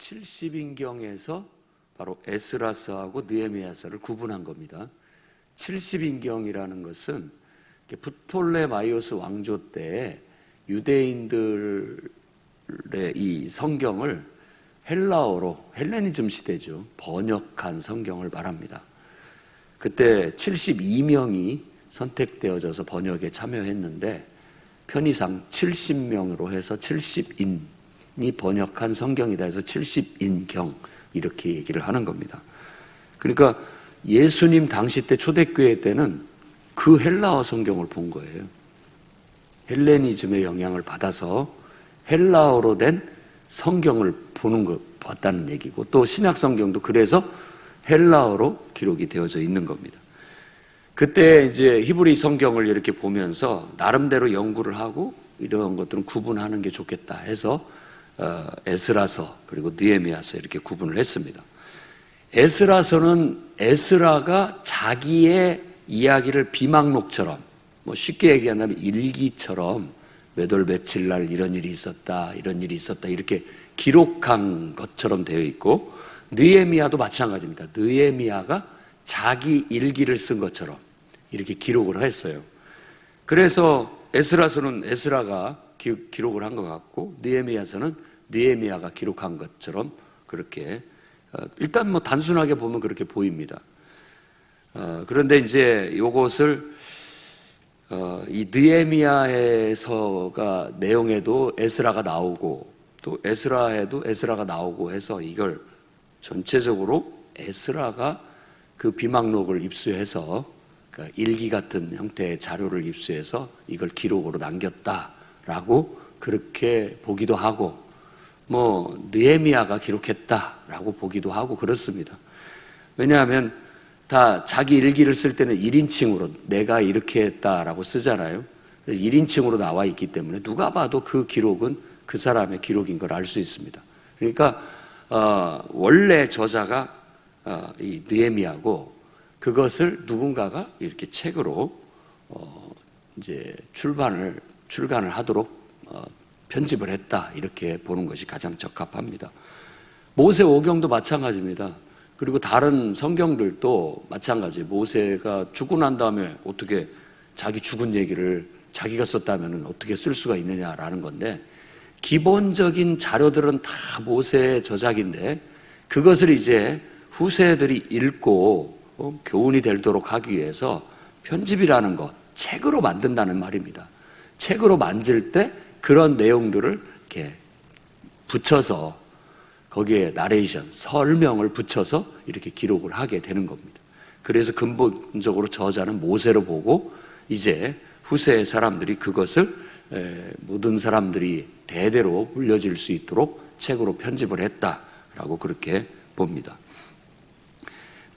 70인경에서 바로 에스라서하고 느헤미야서를 구분한 겁니다. 70인경이라는 것은 프톨레마이오스 왕조 때 유대인들의 이 성경을 헬라어로, 헬레니즘 시대죠, 번역한 성경을 말합니다. 그때 72명이 선택되어져서 번역에 참여했는데 편의상 70명으로 해서 70인이 번역한 성경이다 해서 70인경 이렇게 얘기를 하는 겁니다. 그러니까 예수님 당시 때 초대교회 때는 그 헬라어 성경을 본 거예요. 헬레니즘의 영향을 받아서 헬라어로 된 성경을 봤다는 얘기고, 또 신약 성경도 그래서 헬라어로 기록이 되어져 있는 겁니다. 그때 이제 히브리 성경을 이렇게 보면서 나름대로 연구를 하고 이런 것들은 구분하는 게 좋겠다 해서 에스라서 그리고 느헤미야서 이렇게 구분을 했습니다. 에스라서는 에스라가 자기의 이야기를 비망록처럼, 뭐 쉽게 얘기한다면 일기처럼 몇 월 며칠 날 이런 일이 있었다, 이런 일이 있었다 이렇게 기록한 것처럼 되어 있고, 느헤미야도 마찬가지입니다. 느헤미야가 자기 일기를 쓴 것처럼 이렇게 기록을 했어요. 그래서 에스라서는 에스라가 기록을 한 것 같고, 느헤미야서는 느헤미야가 기록한 것처럼 그렇게 일단 뭐 단순하게 보면 그렇게 보입니다. 그런데 이제 이것을 이 느헤미야서가 내용에도 에스라가 나오고 또 에스라에도 에스라가 나오고 해서 이걸 전체적으로 에스라가 그 비망록을 입수해서 그러니까 일기 같은 형태의 자료를 입수해서 이걸 기록으로 남겼다라고 그렇게 보기도 하고, 뭐 느헤미야가 기록했다라고 보기도 하고 그렇습니다. 왜냐하면 다 자기 일기를 쓸 때는 1인칭으로 내가 이렇게 했다라고 쓰잖아요. 그래서 1인칭으로 나와 있기 때문에 누가 봐도 그 기록은 그 사람의 기록인 걸 알 수 있습니다. 그러니까 원래 저자가 이 느헤미야고, 그것을 누군가가 이렇게 책으로 이제 출간을 하도록 편집을 했다, 이렇게 보는 것이 가장 적합합니다. 모세오경도 마찬가지입니다. 그리고 다른 성경들도 마찬가지. 모세가 죽고 난 다음에 어떻게 자기 죽은 얘기를 자기가 썼다면 어떻게 쓸 수가 있느냐라는 건데, 기본적인 자료들은 다 모세의 저작인데 그것을 이제 후세들이 읽고 교훈이 되도록 하기 위해서 편집이라는 것, 책으로 만든다는 말입니다. 책으로 만들 때 그런 내용들을 이렇게 붙여서 거기에 나레이션, 설명을 붙여서 이렇게 기록을 하게 되는 겁니다. 그래서 근본적으로 저자는 모세로 보고 이제 후세의 사람들이 그것을 모든 사람들이 대대로 물려질 수 있도록 책으로 편집을 했다라고 그렇게 봅니다.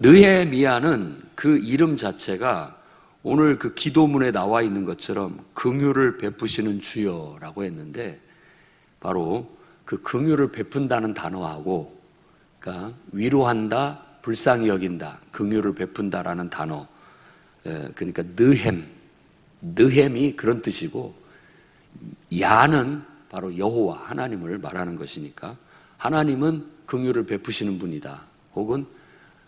느헤미야는 그 이름 자체가 오늘 그 기도문에 나와 있는 것처럼 긍휼을 베푸시는 주여라고 했는데, 바로 그 긍휼을 베푼다는 단어하고, 그러니까 위로한다, 불쌍히 여긴다, 긍휼을 베푼다라는 단어, 그러니까 느헴이 그런 뜻이고, 야는 바로 여호와 하나님을 말하는 것이니까 하나님은 긍휼을 베푸시는 분이다, 혹은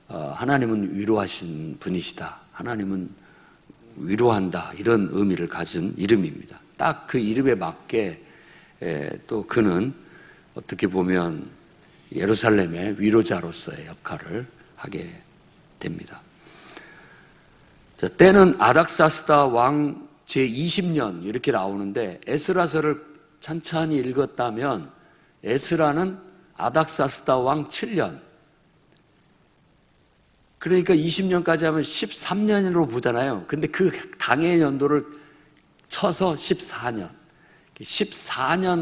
하나님은 위로하신 분이시다, 하나님은 위로한다, 이런 의미를 가진 이름입니다. 딱 그 이름에 맞게 또 그는 어떻게 보면 예루살렘의 위로자로서의 역할을 하게 됩니다. 자, 때는 아닥사스다 왕 제20년 이렇게 나오는데, 에스라서를 찬찬히 읽었다면 에스라는 아닥사스다 왕 7년, 그러니까 20년까지 하면 13년으로 보잖아요. 근데 그 당의 연도를 쳐서 14년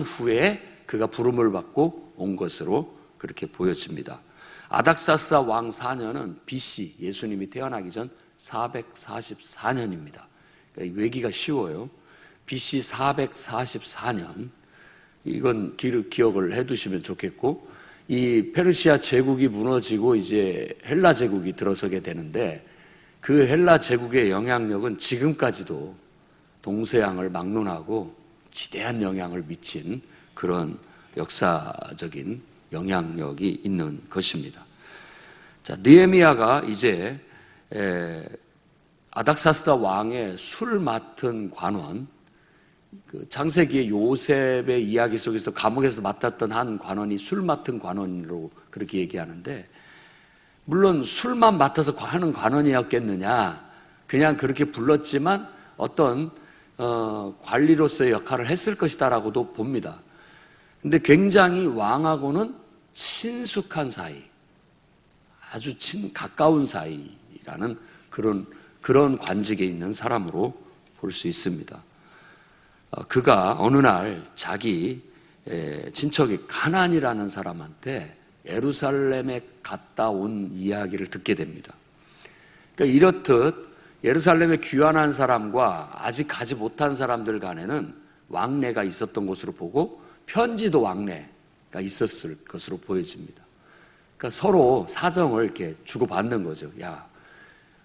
후에 그가 부름을 받고 온 것으로 그렇게 보여집니다. 아닥사스다 왕 4년은 BC, 예수님이 태어나기 전 444년입니다. 그러니까 외기가 쉬워요. BC 444년, 이건 기억을 해두시면 좋겠고, 이 페르시아 제국이 무너지고 이제 헬라 제국이 들어서게 되는데, 그 헬라 제국의 영향력은 지금까지도 동서양을 막론하고 지대한 영향을 미친 그런 역사적인 영향력이 있는 것입니다. 자, 느헤미야가 이제 아닥사스다 왕의 술 맡은 관원, 그 창세기의 요셉의 이야기 속에서 감옥에서 맡았던 한 관원이 술 맡은 관원으로 그렇게 얘기하는데, 물론 술만 맡아서 하는 관원이었겠느냐, 그냥 그렇게 불렀지만 어떤 관리로서의 역할을 했을 것이다라고도 봅니다. 근데 굉장히 왕하고는 친숙한 사이, 아주 가까운 사이라는 그런 관직에 있는 사람으로 볼 수 있습니다. 그가 어느 날 자기 친척이 가난이라는 사람한테 예루살렘에 갔다 온 이야기를 듣게 됩니다. 그러니까 이렇듯 예루살렘에 귀환한 사람과 아직 가지 못한 사람들 간에는 왕래가 있었던 것으로 보고 편지도 왕래가 있었을 것으로 보여집니다. 그러니까 서로 사정을 이렇게 주고받는 거죠. 야,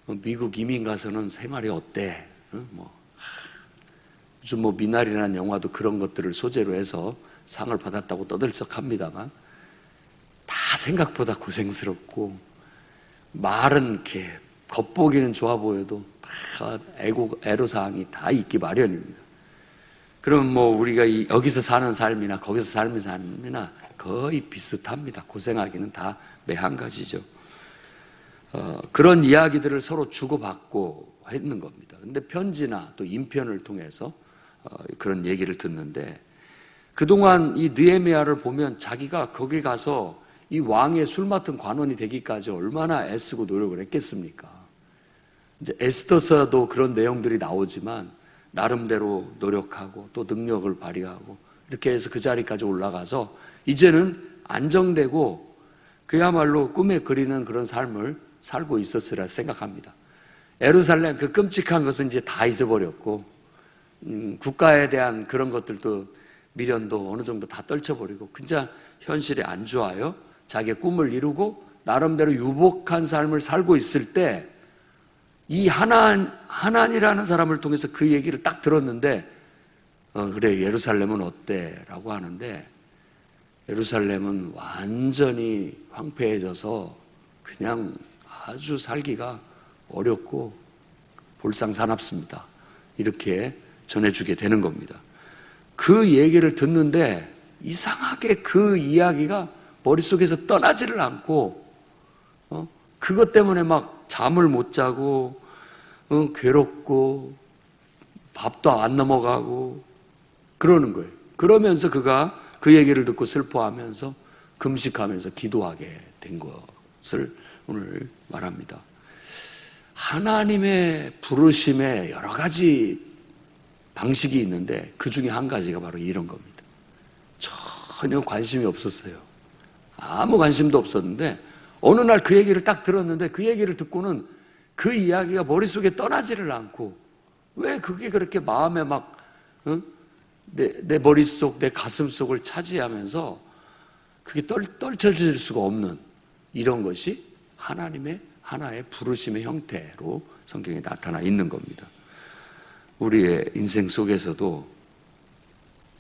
미국 이민 가서는 생활이 어때? 요즘 미나리라는 영화도 그런 것들을 소재로 해서 상을 받았다고 떠들썩합니다만, 다 생각보다 고생스럽고, 말은 이렇게 겉보기는 좋아 보여도 다 애로사항이 다 있기 마련입니다. 그럼 우리가 여기서 사는 삶이나 거기서 사는 삶이나 거의 비슷합니다. 고생하기는 다 매한 가지죠. 그런 이야기들을 서로 주고받고 했는 겁니다. 근데 편지나 또 인편을 통해서 그런 얘기를 듣는데, 그동안 이 느헤미야를 보면 자기가 거기 가서 이 왕의 술 맡은 관원이 되기까지 얼마나 애쓰고 노력을 했겠습니까? 이제 에스더서도 그런 내용들이 나오지만 나름대로 노력하고 또 능력을 발휘하고 이렇게 해서 그 자리까지 올라가서 이제는 안정되고 그야말로 꿈에 그리는 그런 삶을 살고 있었으라 생각합니다. 예루살렘 그 끔찍한 것은 이제 다 잊어버렸고, 국가에 대한 그런 것들도 미련도 어느 정도 다 떨쳐버리고 그냥 현실에 안주하여 자기의 꿈을 이루고 나름대로 유복한 삶을 살고 있을 때, 이 하난이라는 사람을 통해서 그 얘기를 딱 들었는데, 그래 예루살렘은 어때? 라고 하는데, 예루살렘은 완전히 황폐해져서 그냥 아주 살기가 어렵고 볼상사납습니다. 이렇게 전해주게 되는 겁니다. 그 얘기를 듣는데 이상하게 그 이야기가 머릿속에서 떠나지를 않고, 그것 때문에 막 잠을 못 자고, 괴롭고, 밥도 안 넘어가고, 그러는 거예요. 그러면서 그가 그 얘기를 듣고 슬퍼하면서 금식하면서 기도하게 된 것을 오늘 말합니다. 하나님의 부르심에 여러 가지 방식이 있는데 그 중에 한 가지가 바로 이런 겁니다. 전혀 관심이 없었어요. 아무 관심도 없었는데 어느 날 그 얘기를 딱 들었는데 그 얘기를 듣고는 그 이야기가 머릿속에 떠나지를 않고, 왜 그게 그렇게 마음에 막 내 머릿속, 내 가슴속을 차지하면서 그게 떨쳐질 수가 없는 이런 것이 하나님의 하나의 부르심의 형태로 성경에 나타나 있는 겁니다. 우리의 인생 속에서도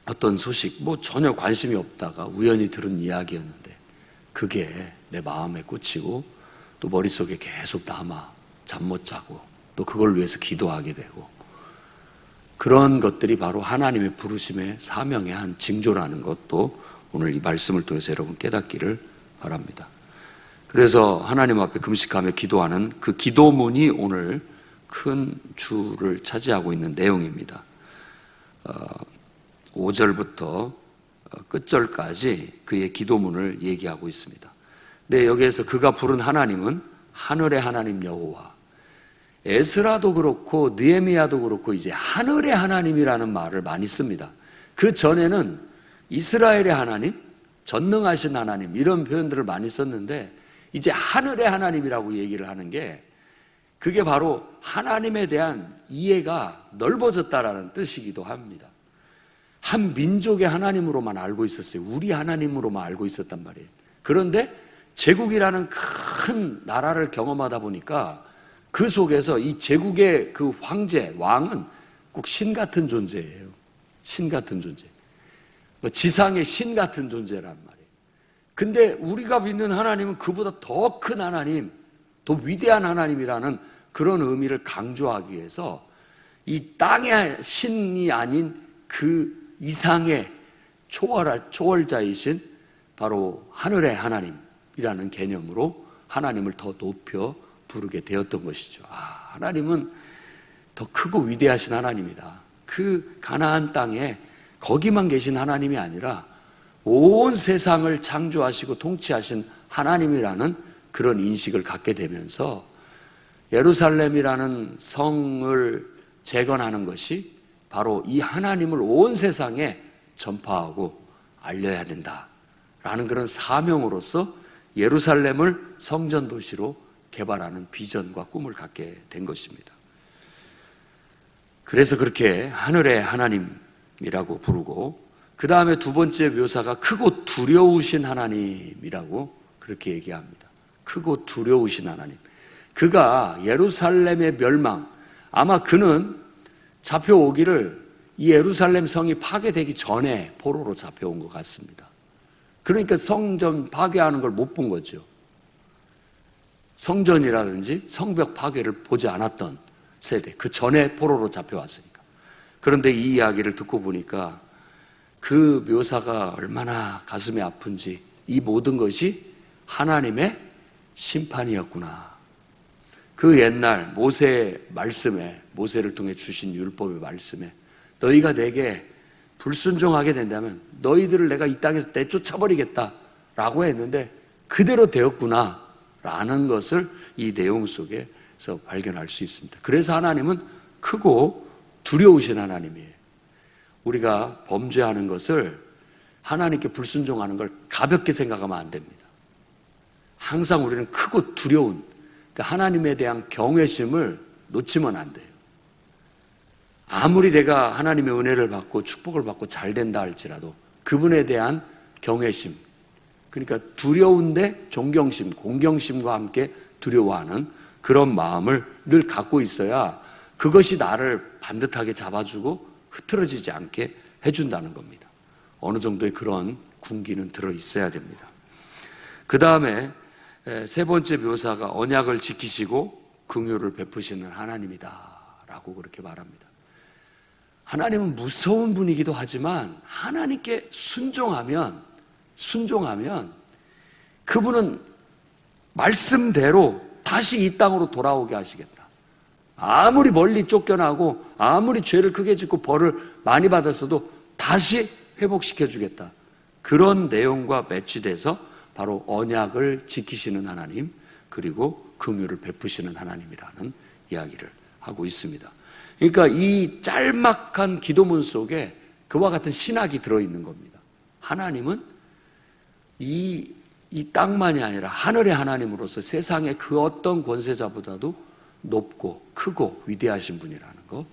어떤 소식, 전혀 관심이 없다가 우연히 들은 이야기였는데 그게 내 마음에 꽂히고 또 머릿속에 계속 남아 잠 못 자고 또 그걸 위해서 기도하게 되고, 그런 것들이 바로 하나님의 부르심의 사명의 한 징조라는 것도 오늘 이 말씀을 통해서 여러분 깨닫기를 바랍니다. 그래서 하나님 앞에 금식하며 기도하는 그 기도문이 오늘 큰 줄을 차지하고 있는 내용입니다. 5절부터 끝절까지 그의 기도문을 얘기하고 있습니다. 근데 여기에서 그가 부른 하나님은 하늘의 하나님 여호와, 에스라도 그렇고 느헤미야도 그렇고 이제 하늘의 하나님이라는 말을 많이 씁니다. 그 전에는 이스라엘의 하나님, 전능하신 하나님 이런 표현들을 많이 썼는데 이제 하늘의 하나님이라고 얘기를 하는 게, 그게 바로 하나님에 대한 이해가 넓어졌다라는 뜻이기도 합니다. 한 민족의 하나님으로만 알고 있었어요. 우리 하나님으로만 알고 있었단 말이에요. 그런데 제국이라는 큰 나라를 경험하다 보니까 그 속에서 이 제국의 그 황제, 왕은 꼭 신 같은 존재예요. 신 같은 존재. 지상의 신 같은 존재란 말이에요. 근데 우리가 믿는 하나님은 그보다 더 큰 하나님, 더 위대한 하나님이라는 그런 의미를 강조하기 위해서 이 땅의 신이 아닌 그 이상의 초월자이신 바로 하늘의 하나님이라는 개념으로 하나님을 더 높여 부르게 되었던 것이죠. 하나님은 더 크고 위대하신 하나님이다. 그 가나안 땅에 거기만 계신 하나님이 아니라 온 세상을 창조하시고 통치하신 하나님이라는 그런 인식을 갖게 되면서 예루살렘이라는 성을 재건하는 것이 바로 이 하나님을 온 세상에 전파하고 알려야 된다라는 그런 사명으로서 예루살렘을 성전 도시로 개발하는 비전과 꿈을 갖게 된 것입니다. 그래서 그렇게 하늘의 하나님이라고 부르고, 그 다음에 두 번째 묘사가 크고 두려우신 하나님이라고 그렇게 얘기합니다. 크고 두려우신 하나님. 그가 예루살렘의 멸망, 아마 그는 잡혀오기를 이 예루살렘 성이 파괴되기 전에 포로로 잡혀온 것 같습니다. 그러니까 성전 파괴하는 걸 못 본 거죠. 성전이라든지 성벽 파괴를 보지 않았던 세대, 그 전에 포로로 잡혀왔으니까. 그런데 이 이야기를 듣고 보니까 그 묘사가 얼마나 가슴이 아픈지, 이 모든 것이 하나님의 심판이었구나. 그 옛날 모세의 말씀에, 모세를 통해 주신 율법의 말씀에 너희가 내게 불순종하게 된다면 너희들을 내가 이 땅에서 내쫓아버리겠다 라고 했는데 그대로 되었구나 라는 것을 이 내용 속에서 발견할 수 있습니다. 그래서 하나님은 크고 두려우신 하나님이에요. 우리가 범죄하는 것을, 하나님께 불순종하는 걸 가볍게 생각하면 안 됩니다. 항상 우리는 크고 두려운, 하나님에 대한 경외심을 놓치면 안 돼요. 아무리 내가 하나님의 은혜를 받고 축복을 받고 잘 된다 할지라도 그분에 대한 경외심, 그러니까 두려운데 존경심, 공경심과 함께 두려워하는 그런 마음을 늘 갖고 있어야 그것이 나를 반듯하게 잡아주고 흐트러지지 않게 해준다는 겁니다. 어느 정도의 그런 군기는 들어있어야 됩니다. 그 다음에 세 번째 묘사가 언약을 지키시고 긍휼을 베푸시는 하나님이다 라고 그렇게 말합니다. 하나님은 무서운 분이기도 하지만 하나님께 순종하면 그분은 말씀대로 다시 이 땅으로 돌아오게 하시겠다. 아무리 멀리 쫓겨나고 아무리 죄를 크게 짓고 벌을 많이 받았어도 다시 회복시켜 주겠다. 그런 내용과 매치돼서 바로 언약을 지키시는 하나님, 그리고 긍휼을 베푸시는 하나님이라는 이야기를 하고 있습니다. 그러니까 이 짤막한 기도문 속에 그와 같은 신학이 들어있는 겁니다. 하나님은 이 땅만이 아니라 하늘의 하나님으로서 세상의 그 어떤 권세자보다도 높고 크고 위대하신 분이라는 것,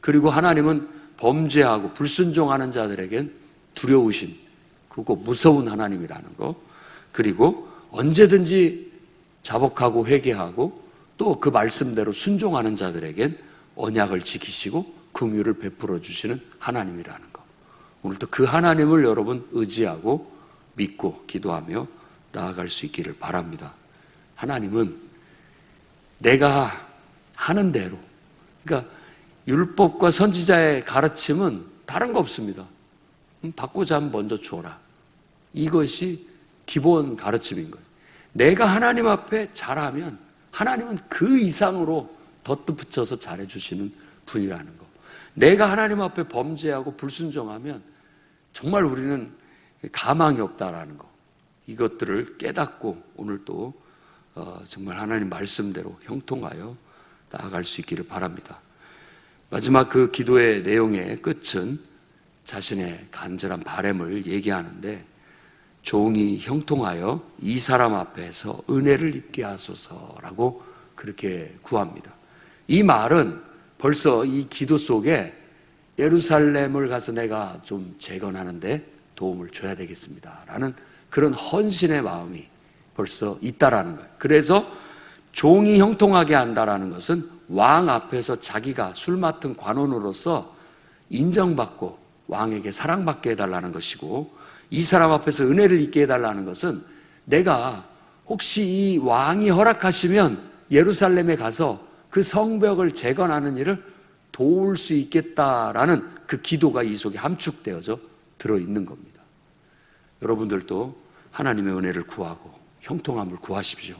그리고 하나님은 범죄하고 불순종하는 자들에겐 두려우신, 그리고 무서운 하나님이라는 것, 그리고 언제든지 자복하고 회개하고 또 그 말씀대로 순종하는 자들에겐 언약을 지키시고 긍휼을 베풀어 주시는 하나님이라는 것. 오늘도 그 하나님을 여러분 의지하고 믿고 기도하며 나아갈 수 있기를 바랍니다. 하나님은 내가 하는 대로, 그러니까 율법과 선지자의 가르침은 다른 거 없습니다. 받고 잠 먼저 주어라. 이것이 기본 가르침인 거예요. 내가 하나님 앞에 잘하면 하나님은 그 이상으로 덧붙여서 잘해주시는 분이라는 거. 내가 하나님 앞에 범죄하고 불순종하면 정말 우리는 가망이 없다라는 거. 이것들을 깨닫고 오늘 또 정말 하나님 말씀대로 형통하여 나아갈 수 있기를 바랍니다. 마지막 그 기도의 내용의 끝은 자신의 간절한 바람을 얘기하는데, 종이 형통하여 이 사람 앞에서 은혜를 입게 하소서라고 그렇게 구합니다. 이 말은 벌써 이 기도 속에 예루살렘을 가서 내가 좀 재건하는데 도움을 줘야 되겠습니다 라는 그런 헌신의 마음이 벌써 있다라는 거예요. 그래서 종이 형통하게 한다라는 것은 왕 앞에서 자기가 술 맡은 관원으로서 인정받고 왕에게 사랑받게 해달라는 것이고, 이 사람 앞에서 은혜를 입게 해달라는 것은 내가 혹시 이 왕이 허락하시면 예루살렘에 가서 그 성벽을 재건하는 일을 도울 수 있겠다라는 그 기도가 이 속에 함축되어져 들어있는 겁니다. 여러분들도 하나님의 은혜를 구하고 형통함을 구하십시오.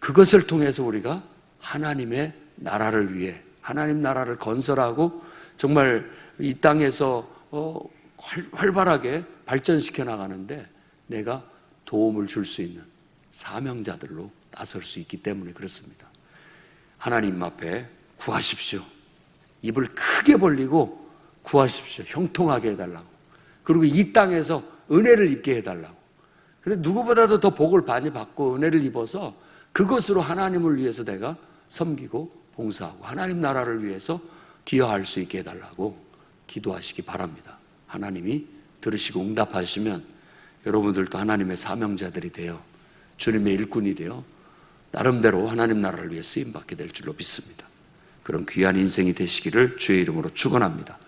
그것을 통해서 우리가 하나님의 나라를 위해 하나님 나라를 건설하고 정말 이 땅에서 활발하게 발전시켜 나가는데 내가 도움을 줄 수 있는 사명자들로 나설 수 있기 때문에 그렇습니다. 하나님 앞에 구하십시오. 입을 크게 벌리고 구하십시오. 형통하게 해달라고. 그리고 이 땅에서 은혜를 입게 해달라고. 그래서 누구보다도 더 복을 많이 받고 은혜를 입어서 그것으로 하나님을 위해서 내가 섬기고 봉사하고 하나님 나라를 위해서 기여할 수 있게 해달라고 기도하시기 바랍니다. 하나님이 들으시고 응답하시면 여러분들도 하나님의 사명자들이 되어 주님의 일꾼이 되어 나름대로 하나님 나라를 위해 쓰임받게 될 줄로 믿습니다. 그런 귀한 인생이 되시기를 주의 이름으로 축원합니다.